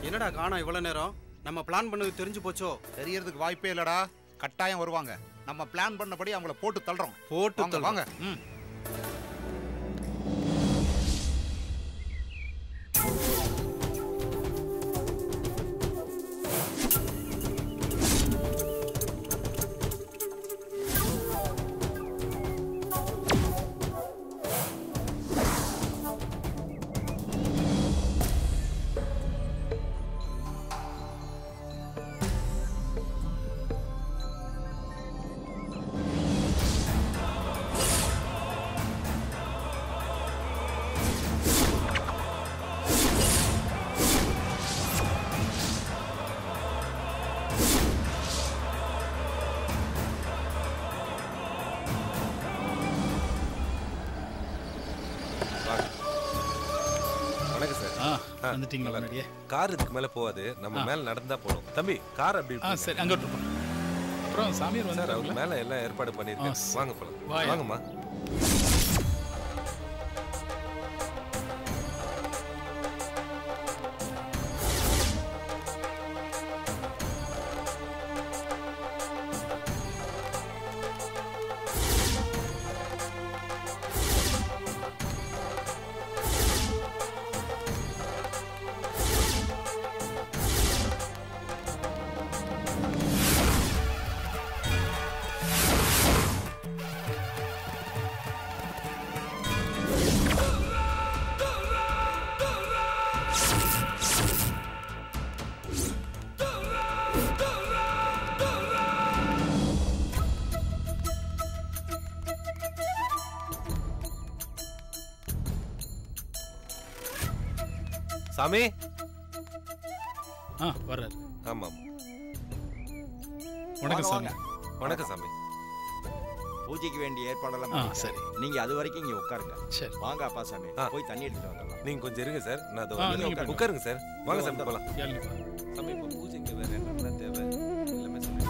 என்னடா காணோம் இவ்வளவு நேரம்? நம்ம பிளான் பண்ணது தெரிஞ்சு போச்சோ? தெரியறதுக்கு வாய்ப்பே இல்லடா. கட்டாயம் வருவாங்க. நம்ம பிளான் பண்ணபடி அவங்கள போட்டு தள்ளுறோம். போட்டு வாங்க. கார் இதுக்கு மேல போகாது, நம்ம மேல நடந்தா போறோம். தம்பி கார் அப்படி சரி, அங்க விட்டுருப்போம். அப்புறம் சாமியார் வந்து அவங்க மேல எல்லாம் ஏற்பாடு பண்ணிருக்கேன். வாங்க போலாம். வாங்கம்மா. சாமி வர்றாரு. ஆமா. வணக்கம் சாமி. வணக்கம் சாமி. பூஜைக்கு வேண்டிய ஏற்பாடெல்லாம் சரி. நீங்க அது வரைக்கும் இங்க உட்காருங்க. சரி. வாங்க அப்பா சாமி, போய் தண்ணி எடுத்துட்டு வந்துடலாம். நீங்க கொஞ்சம் இருங்க சார். நான் உட்காருங்க சார். வாங்க சாமி போலாம். சாமி இப்போ பூஜைக்கு வேற என்ன தேவை எல்லாமே சொல்லி.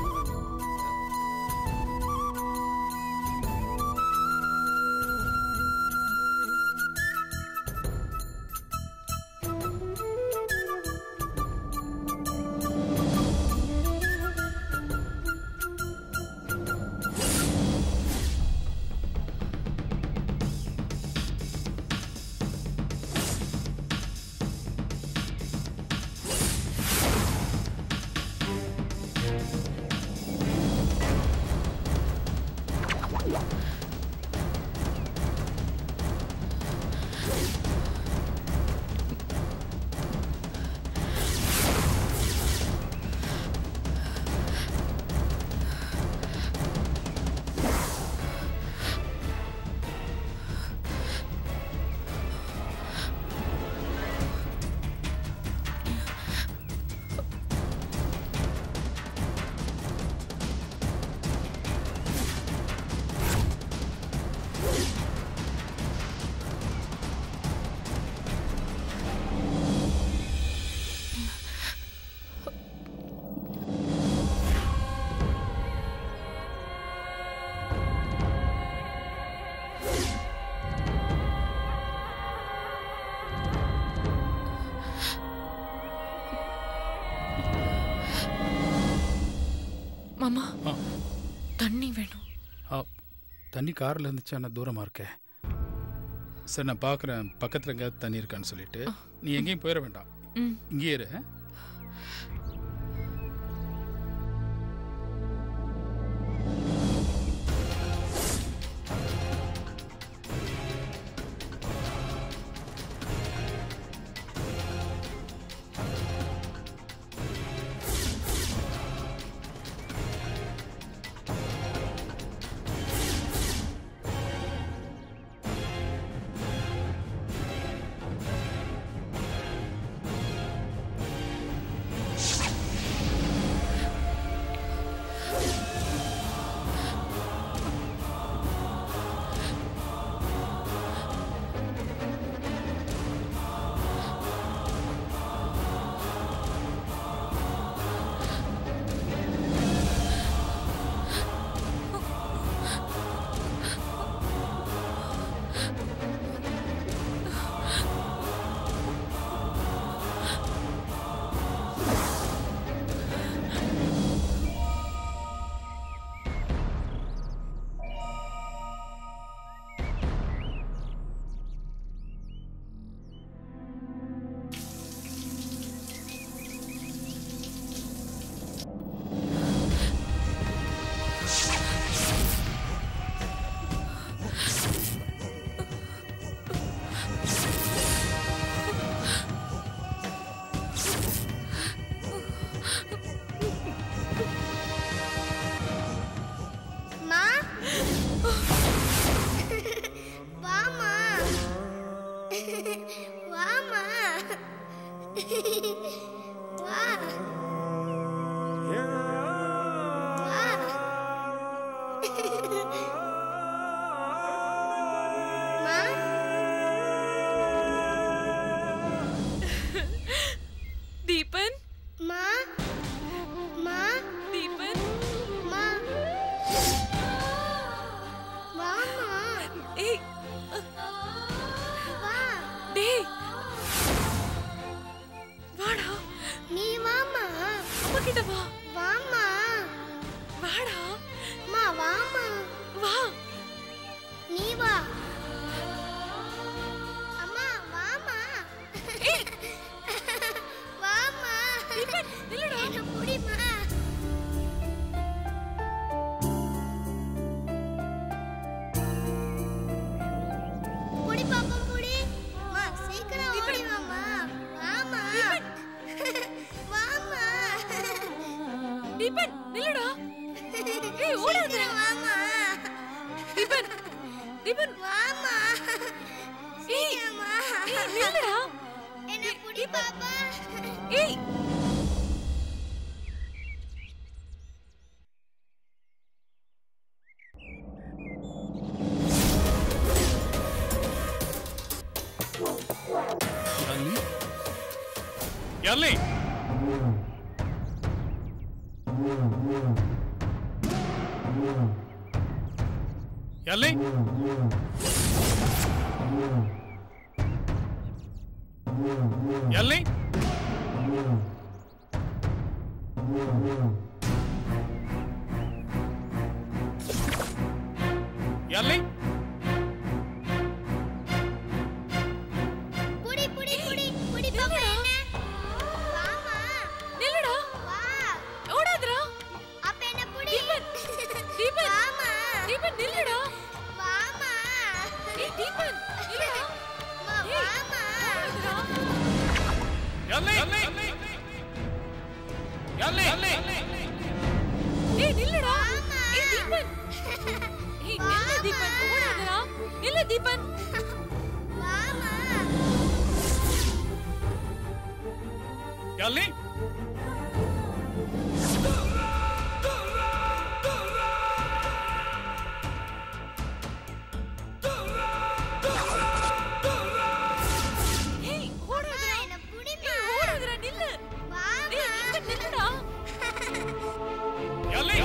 மாமா, தண்ணி வேணும். தண்ணி காரில் இருந்துச்சு, ஆனால் தூரமாக இருக்கேன். சரி, நான் பார்க்குறேன் பக்கத்தில் எங்கேயாவது தண்ணி இருக்கான்னு சொல்லிட்டு. நீ எங்கேயும் போயிட வேண்டாம், இங்கேயே இரு. வா வா மா தீபன் மா மா தீபன் மா வாமா ஏய் வா டேய் வாடா நீ வாமா அம்மா கிட்ட வா வாமா வாடா மா வாமா வா நீ வா அம்மா வாமா வாமா தீபன் நில்லுடா என்ன புடிமா புடி பாப்பா புடி மா சீக்கிரம் ஓடி வாமா வாமா வாமா தீபன் நில்லுடா ஏய் ஓடாத சீக்கிரம் வாமா தீபன் தீபன் வாமா ஏய் சீக்கிரமா ஏய் நில்லுடா என்ன புடி பாப்பா ஏய் யாழ்னி யாழ்னி யாழ்னி யாழ்னி புடி புடி புடி புடி பாப்பா என்ன வாமா நில்லுடா வா ஓடாதடா அப்ப என்ன புடி தீபன் வாமா தீபன் நில்லுடா வாமா ஏய் தீபன் நில்லுடா மா வாமா ஓடாதடா யாழ்னி யாழ்னி ஏய் நில்லுடா வாமா. ஏய் தீபன் ஏய் நில்லு தீபன் ஓடாதடா நில்லு தீபன் வாமா யாழ்னி ஏய் ஓடாதடா என்ன புடிமா ஏய் ஓடாதடா நில்லு வாமா ஏய் தீபன் நில்லுடா யாழ்னி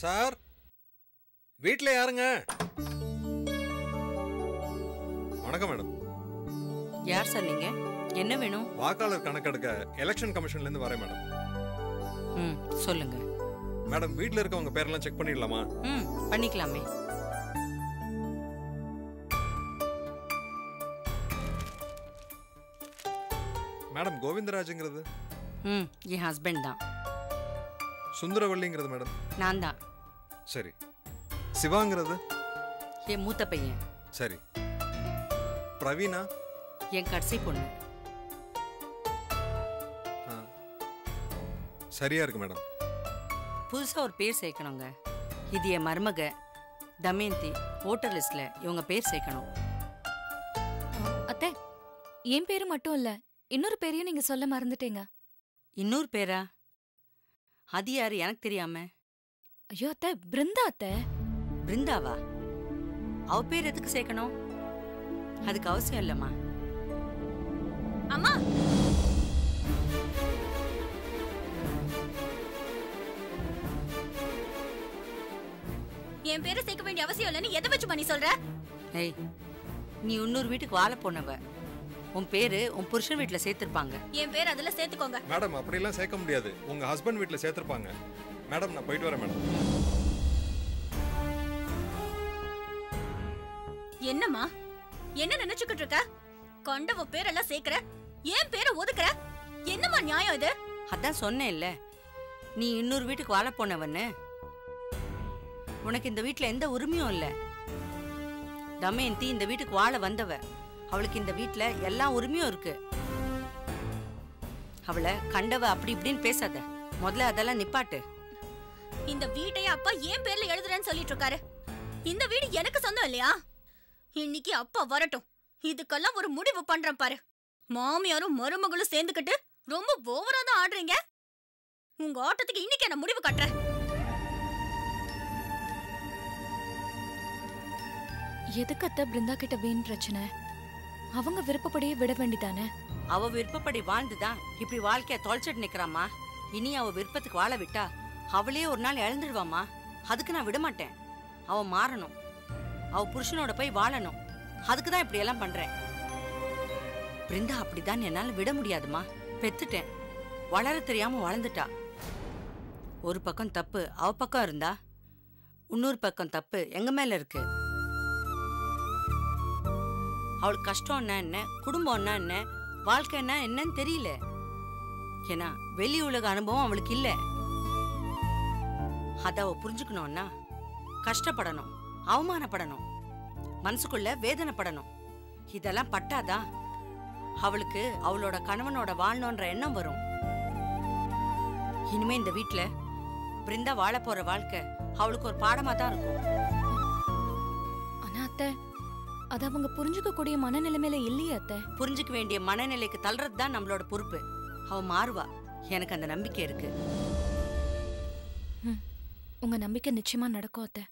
சார், வீட்ல யாருங்க? வணக்கம் மேடம். யார் சார் நீங்க? என்ன வேணும்? வாக்காளர் கணக்கெடுக்க எலெக்ஷன் கமிஷன்ல இருந்து வரேன் மேடம். சொல்லுங்க மேடம். வீட்ல இருக்கவங்க பேரெல்லாம் செக் பண்ணிடலாமா? பண்ணிக்கலாமே. மேடம், கோவிந்தராஜுங்கிறது என் ஹஸ்பண்ட் தான். சுந்தரவல்லிங்கிறது மேடம் நான் தான். சரி. சிவாங்கிறது என் மூத்த பையன். சரி. பிரவீனா என் கடைசி பொண்ணு. சரியா இருக்கு மேடம். புதுசா ஒரு பேர் சேர்க்கணுங்க. இது என் மருமக தமயந்தி. ஓட்டர் லிஸ்ட்ல இவங்க பேர் சேர்க்கணும். அத்தை, என் பேரு மட்டும் இல்ல, இன்னொரு பேரையும் நீங்க சொல்ல மறந்துட்டீங்க. இன்னொரு பேரா? அது யாரு எனக்கு தெரியாம? ஐயோ அத்தை, பிருந்தா அத்தை. பிருந்தாவா? அவ பேர் எதுக்கு சேர்க்கணும்? அதுக்கு அவசியம் இல்லம்மா. அம்மா, என் பேரை சேர்க்க வேண்டிய அவசியம் இல்லைன்னு எதை வச்சுமா நீ சொல்ற? ஏய், நீ இன்னொரு வீட்டுக்கு வாழ போனவ. உன் பேரு உன் புருஷன் வீட்டுல சேர்த்திருப்பாங்க. என் பேர் அதுல சேர்த்துக்கோங்க. மேடம் அப்படிலாம் சேர்க்க முடியாது. உங்க ஹஸ்பண்ட் வீட்ல சேர்த்திருப்பாங்க. மேடம் நான் போயிட்டு வரேன் மேடம். என்னம்மா, என்ன நினைச்சுக்கிட்டு இருக்க? கொண்டவ பேரெல்லாம் சேர்க்கிற, என் பேரை ஒதுக்குற. என்னம்மா நியாயம் இது? அதான் சொன்னேன் இல்ல, நீ இன்னொரு வீட்டுக்கு வாழ போனவன்னு. உனக்கு இந்த வீட்டுல எந்த உரிமையும் இல்ல. தமயந்தி இந்த வீட்டுக்கு வாழ வந்தவ. அவளுக்கு இந்த வீட்டுல எல்லா உரிமையும் இருக்கு. அவளை கண்டவ அப்படி இப்படின்னு பேசாத. முதல்ல அதெல்லாம் நிப்பாட்டு. இந்த வீட்டையே அப்பா என் பேர்ல எழுதுறேன்னு சொல்லிட்டு இருக்காரு. இந்த வீடு எனக்கு சொந்தம் இல்லையா? இன்னைக்கு அப்பா வரட்டும், இதுக்கெல்லாம் ஒரு முடிவு பண்றேன் பாரு. மாமியாரும் மருமகளும் சேர்ந்துக்கிட்டு ரொம்ப ஓவரா தான் ஆடுறீங்க. உங்க ஆட்டத்துக்கு இன்னைக்கு என்ன முடிவு கட்டுறேன். எதுக்கு அத்தை பிருந்தா கிட்ட வீண் பிரச்சனை? அவங்க விருப்பப்படியே விட வேண்டிதானே? அவ விருப்பப்படி வாழ்ந்துதான் இப்படி வாழ்க்கைய தொலைச்சிட்டு நிக்கிறாமா. இனி அவ விருப்பத்துக்கு வாழ விட்டா அவளே ஒரு நாள் இழந்துடுவாமா. அதுக்கு நான் விட மாட்டேன். அவ மாறணும், அவ புருஷனோட போய் வாழணும். அதுக்குதான் இப்படி எல்லாம் பண்றேன். பிருந்தா அப்படிதான் என்னால விட முடியாதுமா. பெத்துட்டேன், வளர தெரியாம வளர்ந்துட்டா. ஒரு பக்கம் தப்பு அவ பக்கம் இருந்தா, இன்னொரு பக்கம் தப்பு எங்க மேல இருக்கு. அவளுக்கு கஷ்டம்னா என்ன, குடும்பம்னா என்ன, வாழ்க்கைன்னா என்னன்னு தெரியல. ஏன்னா வெளி உலக அனுபவம் அவளுக்கு இல்ல. அத அவ புரிஞ்சுக்கணும்னா கஷ்டப்படணும், அவமானப்படணும், மனசுக்குள்ள வேதனைப்படணும். இதெல்லாம் பட்டாதான் அவளுக்கு அவளோட கணவனோட வாழணுன்ற எண்ணம் வரும். இனிமே இந்த வீட்டுல பிருந்தா வாழ போற வாழ்க்கை அவளுக்கு ஒரு பாடமா தான் இருக்கும். ஆனா அத்தை, அது அவங்க புரிஞ்சுக்க கூடிய மனநிலைமையில இல்லையே அத்தை. புரிஞ்சுக்க வேண்டிய மனநிலைக்கு தள்ளுறது தான் நம்மளோட பொறுப்பு. அவ மாறுவா, எனக்கு அந்த நம்பிக்கை இருக்கு. உங்க நம்பிக்கை நிச்சயமா நடக்கும் அத்தை.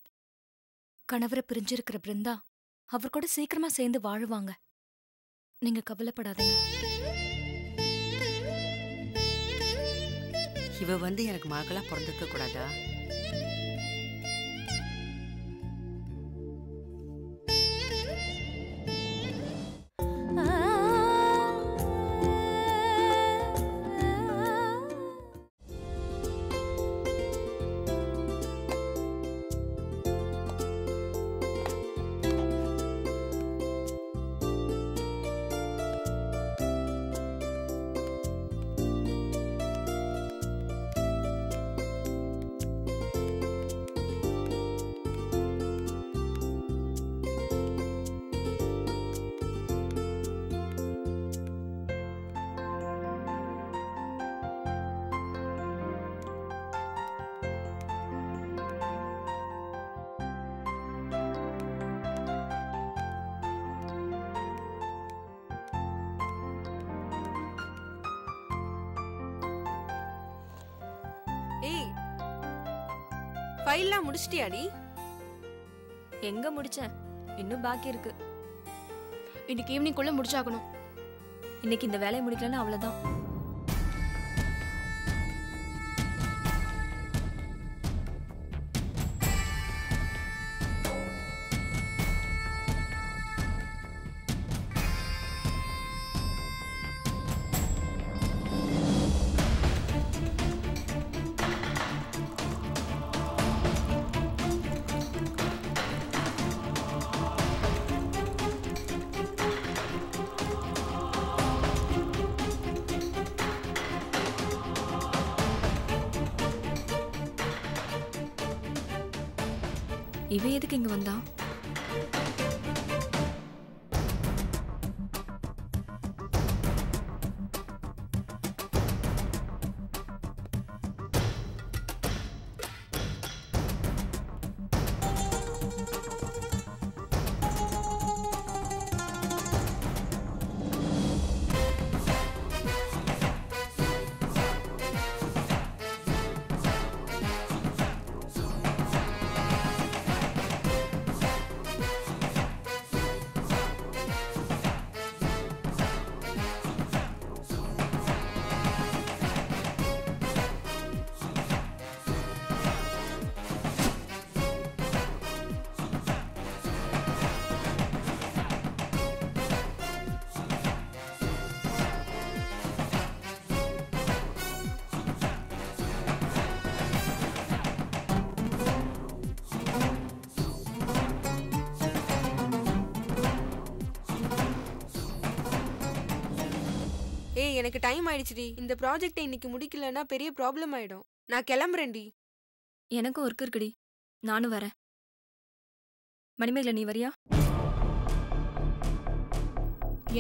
கணவரை பிரிஞ்சிருக்கிற பிருந்தா அவர் கூட சீக்கிரமா சேர்ந்து வாழுவாங்க. நீங்க கவலைப்படாதீங்க. இவ வந்து எனக்கு மகளா பிறந்திருக்க கூடாதா? ஏய், ஃபைல்லாம் முடிச்சிட்டியாடி? எங்க முடிச்சேன், இன்னும் பாக்கி இருக்கு. இன்னைக்கு ஈவினிங் குள்ள முடிச்சாகணும். இன்னைக்கு இந்த வேலையை முடிக்கலன்னா அவ்வளவுதான். இவன் எதுக்கு இங்க வந்தான்? ஏய் எனக்கு டைம் ஆயிடுச்சுடி. இந்த ப்ராஜெக்டை இன்னைக்கு முடிக்கலன்னா பெரிய ப்ராப்ளம் ஆயிடும். நான் கிளம்புறேன்டி. எனக்கும் ஒர்க் இருக்குடி, நானும் வரேன். மணிமேகலை நீ வரியா?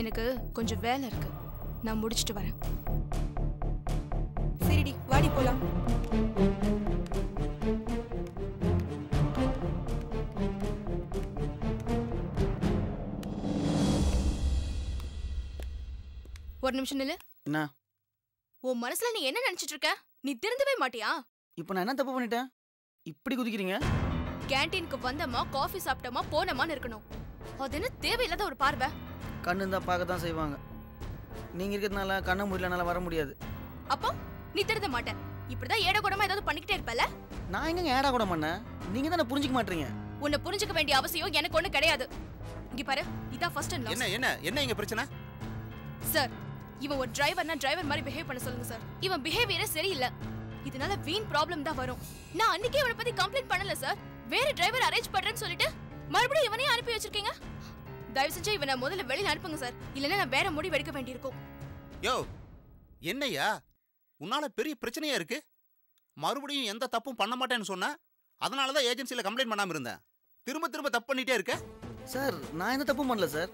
எனக்கு கொஞ்சம் வேலை இருக்கு, நான் முடிச்சிட்டு வரேன். சரிடி வாடி போலாம். ஒரு நிமிஷம் நில்லு. என்ன? உன் மனசுல நீ என்ன நினைச்சிட்டு இருக்க? நீ திருந்தவே மாட்டியா? இப்போ நான் என்ன தப்பு பண்ணிட்டேன் இப்படி குதிக்கிறீங்க? கேண்டீனுக்கு வந்தமா காஃபி சாப்பிட்டமா போனமான்னு இருக்கணும். அது என்ன தேவையில்லாத ஒரு பார்வை? கண்ணு இருந்தா பார்க்க தான் செய்வாங்க. நீங்க இருக்கிறதுனால கண்ணை முடியலனால வர முடியாது. அப்போ நீ திருந்த மாட்ட. இப்படிதான் ஏட கூடமா ஏதாவது பண்ணிக்கிட்டே இருப்பல. நான் எங்க ஏடா கூட பண்ணேன்? நீங்க தானே புரிஞ்சுக்க மாட்டீங்க. உன்னை புரிஞ்சுக்க வேண்டிய அவசியம் எனக்கு ஒண்ணு கிடையாது. இங்க பாரு, இதான் ஃபர்ஸ்ட் அண்ட் லாஸ்ட். என்ன என்ன என்ன இங்க பிரச்சனை? சார், இவன் ஒரு டிரைவர்னா டிரைவர் மாதிரி பிஹேவ் பண்ண சொல்லுங்க சார். இவன் பிஹேவியரே சரியில்லை. இதனால வீண் ப்ராப்ளம் தான் வரும். நான் அன்னைக்கே இவனை பத்தி கம்ப்ளைண்ட் பண்ணல சார். வேற டிரைவர் அரேஞ்ச் பண்றேன்னு சொல்லிட்டு மறுபடியும் இவனையும் அனுப்பி வச்சிருக்கீங்க. தயவு செஞ்சு இவனை முதல்ல வெளியில அனுப்புங்க சார். இல்லைன்னா நான் வேற முடிவு எடுக்க வேண்டியிருக்கும். யோ என்னையா உன்னால பெரிய பிரச்சனையா இருக்கு. மறுபடியும் எந்த தப்பும் பண்ண மாட்டேன்னு சொன்ன. அதனாலதான் ஏஜென்சில கம்ப்ளைண்ட் பண்ணாம இருந்தேன். திரும்ப திரும்ப தப்பு பண்ணிட்டே இருக்க. சார் நான் எந்த தப்பும் பண்ணல சார்.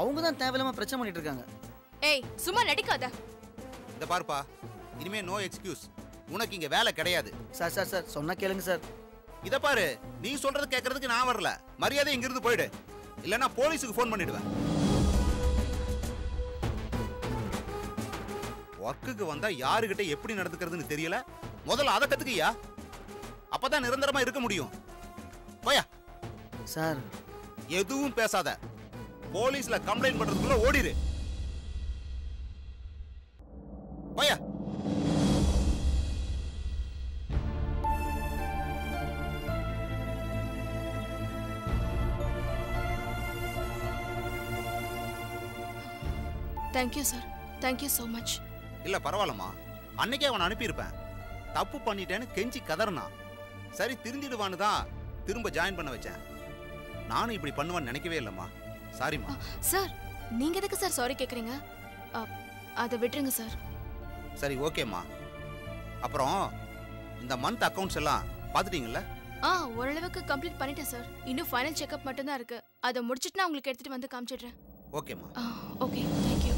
அவங்க தான் தேவையில்லாம பிரச்சனை பண்ணிட்டு இருக்காங்க. ஏய் சும்மா நடிக்காத. இந்த பாருப்பா, இனிமே நோ எக்ஸ்கியூஸ். உனக்கு இங்க வேலை கிடையாது. சார் சார் சார் சொன்னா கேளுங்க சார். இத பாரு, நீ சொல்றது கேட்கறதுக்கு நான் வரல. மரியாதை இங்க இருந்து போயிடு, இல்லனா போலீஸுக்கு ஃபோன் பண்ணிடுவேன். ஒர்க்குக்கு வந்தா யாருகிட்ட எப்படி நடந்துக்கிறதுன்னு தெரியல. முதல்ல அதை கத்துக்கியா, அப்பதான் நிரந்தரமா இருக்க முடியும். போயா. சார் எதுவும் பேசாத. போலீஸ்ல கம்ப்ளைண்ட் பண்றதுக்குள்ள ஓடிரு. போயா. Thank you sir, thank you so much. இல்ல பரவாயில்லம்மா, அன்னைக்கே அவனை அனுப்பியிருப்பேன். தப்பு பண்ணிட்டேன்னு கெஞ்சி கதறினா. சரி திருந்திடுவான்னு தான் திரும்ப ஜாயின் பண்ண வச்சேன். நானும் இப்படி பண்ணுவேன்னு நினைக்கவே இல்லம்மா. சாரிம்மா. சார் நீங்க எதுக்கு சார் சாரி கேக்குறீங்க? அதை விட்டுருங்க சார். சரி ஓகேம்மா. அப்புறம் இந்த மந்த் அக்கவுண்ட்ஸ் எல்லாம் பார்த்துட்டீங்கல்ல? ஓரளவுக்கு கம்ப்ளீட் பண்ணிட்டேன் சார். இன்னும் ஃபைனல் செக்அப் மட்டும் தான் இருக்கு. அதை முடிச்சிட்டு நான் உங்களுக்கு எடுத்துட்டு வந்து காமிச்சிடுறேன். ஓகேம்மா. Okay, thank you.